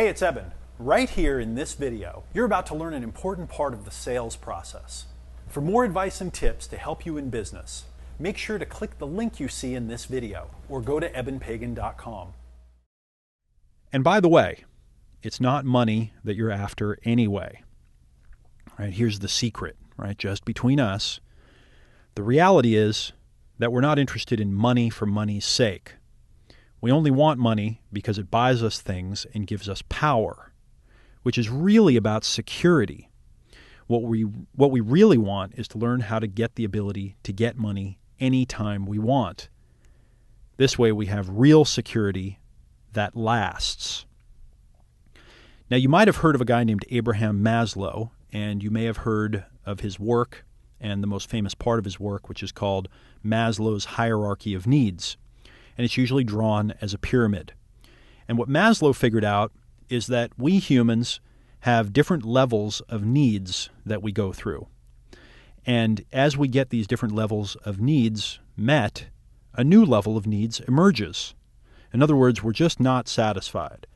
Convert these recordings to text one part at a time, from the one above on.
Hey, it's Eben. Right here in this video, you're about to learn an important part of the sales process. For more advice and tips to help you in business, make sure to click the link you see in this video or go to ebenpagan.com. And by the way, it's not money that you're after anyway. Right, here's the secret, right? Just between us. The reality is that we're not interested in money for money's sake. We only want money because it buys us things and gives us power, which is really about security. What we really want is to learn how to get the ability to get money anytime we want. This way we have real security that lasts. Now, you might have heard of a guy named Abraham Maslow, and you may have heard of his work and the most famous part of his work, which is called Maslow's hierarchy of needs. And it's usually drawn as a pyramid. And what Maslow figured out is that we humans have different levels of needs that we go through. And as we get these different levels of needs met, a new level of needs emerges. In other words, we're just not satisfied.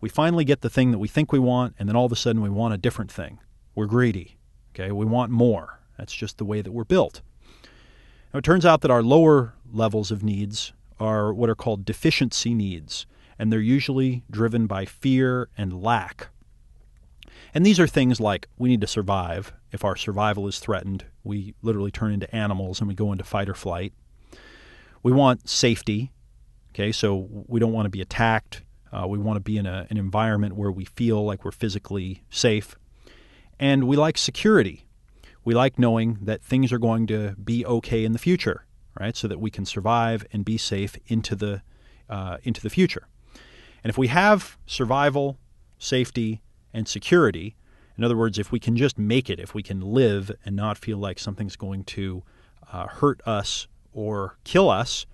We finally get the thing that we think we want, and then all of a sudden we want a different thing. We're greedy. Okay, we want more. That's just the way that we're built. Now, it turns out that our lower levels of needs are what are called deficiency needs, and they're usually driven by fear and lack. And these are things like we need to survive. If our survival is threatened, we literally turn into animals and we go into fight or flight. We want safety, okay, so we don't want to be attacked. We want to be in an environment where we feel like we're physically safe. And we like security. We like knowing that things are going to be okay in the future, right? So that we can survive and be safe into the future. And if we have survival, safety, and security, in other words, if we can just make it, if we can live and not feel like something's going to hurt us or kill us,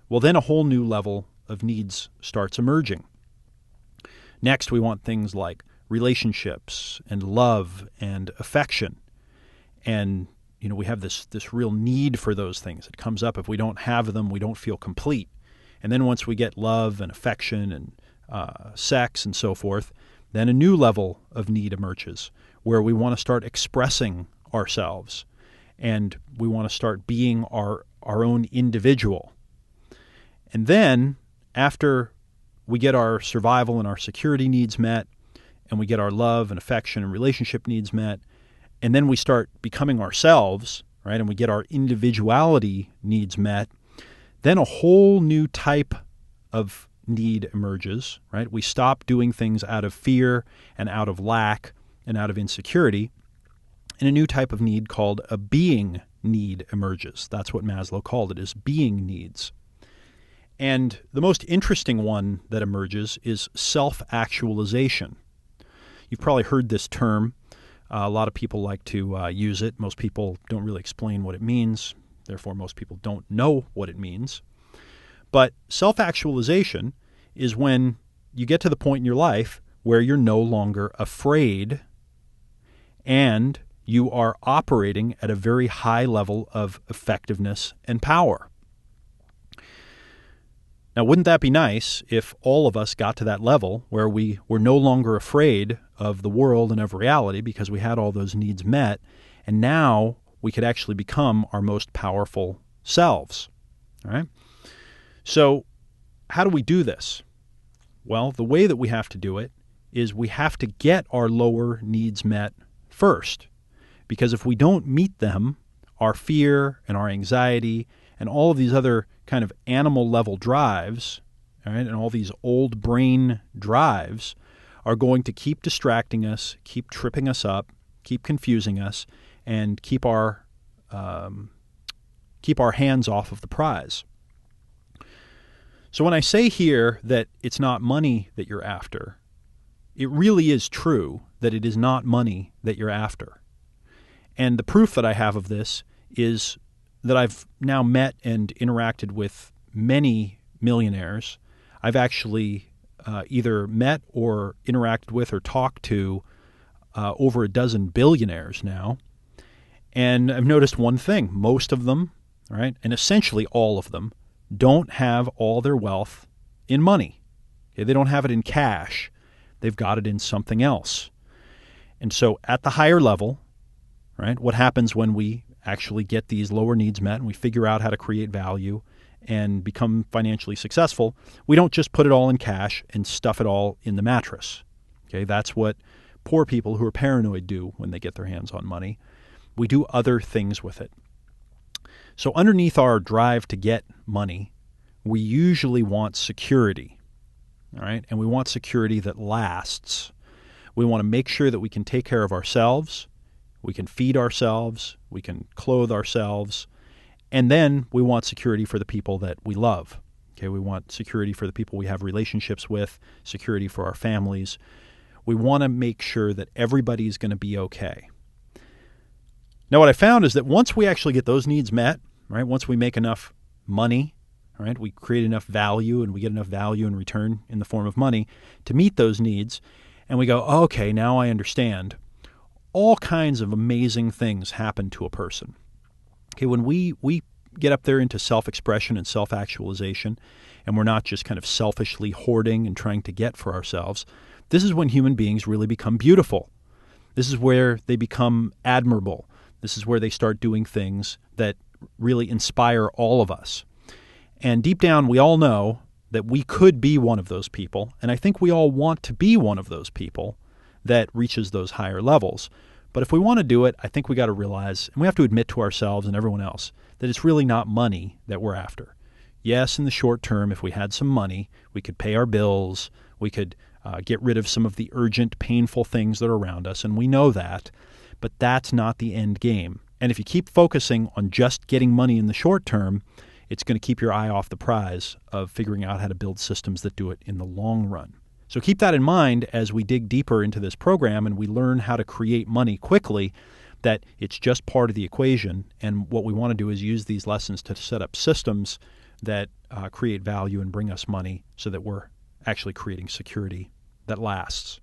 well, then a whole new level of needs starts emerging. Next, we want things like relationships and love and affection. And, we have this real need for those things. It comes up. If we don't have them, we don't feel complete. And then once we get love and affection and sex and so forth, then a new level of need emerges where we want to start expressing ourselves and we want to start being our own individual. And then after we get our survival and our security needs met and we get our love and affection and relationship needs met, and then we start becoming ourselves, right, and we get our individuality needs met, then a whole new type of need emerges, right? We stop doing things out of fear and out of lack and out of insecurity, and a new type of need called a being need emerges. That's what Maslow called it, is being needs. And the most interesting one that emerges is self-actualization. You've probably heard this term. A lot of people like to use it. Most people don't really explain what it means. Therefore, most people don't know what it means. But self-actualization is when you get to the point in your life where you're no longer afraid and you are operating at a very high level of effectiveness and power. Now, wouldn't that be nice if all of us got to that level where we were no longer afraid of the world and of reality because we had all those needs met, and now we could actually become our most powerful selves, all right? So how do we do this? Well, the way that we have to do it is we have to get our lower needs met first, because if we don't meet them, our fear and our anxiety and all of these other kind of animal level drives, all right, and all these old brain drives are going to keep distracting us, keep tripping us up, keep confusing us, and keep our hands off of the prize. So when I say here that it's not money that you're after, it really is true that it is not money that you're after. And the proof that I have of this is that I've now met and interacted with many millionaires. I've actually either met or interacted with or talked to over a dozen billionaires now. And I've noticed one thing. Most of them, right, and essentially all of them, don't have all their wealth in money. Okay, they don't have it in cash. They've got it in something else. And so at the higher level, right, what happens when we actually get these lower needs met and we figure out how to create value and become financially successful, we don't just put it all in cash and stuff it all in the mattress. Okay, that's what poor people who are paranoid do when they get their hands on money. We do other things with it. So underneath our drive to get money, we usually want security, all right? And we want security that lasts. We want to make sure that we can take care of ourselves, we can feed ourselves, we can clothe ourselves, and then we want security for the people that we love. Okay, we want security for the people we have relationships with, security for our families. We want to make sure that everybody's going to be okay. Now, what I found is that once we actually get those needs met, right, once we make enough money, right, we create enough value and we get enough value in return in the form of money to meet those needs, and we go, okay, now I understand. All kinds of amazing things happen to a person. Okay, when we get up there into self-expression and self-actualization, and we're not just kind of selfishly hoarding and trying to get for ourselves, this is when human beings really become beautiful. This is where they become admirable. This is where they start doing things that really inspire all of us. And deep down, we all know that we could be one of those people, and I think we all want to be one of those people that reaches those higher levels. But if we want to do it, I think we got to realize, and we have to admit to ourselves and everyone else, that it's really not money that we're after. Yes, in the short term, if we had some money, we could pay our bills, we could get rid of some of the urgent, painful things that are around us, and we know that, but that's not the end game. And if you keep focusing on just getting money in the short term, it's going to keep your eye off the prize of figuring out how to build systems that do it in the long run. So keep that in mind as we dig deeper into this program and we learn how to create money quickly, that it's just part of the equation. And what we want to do is use these lessons to set up systems that create value and bring us money so that we're actually creating security that lasts.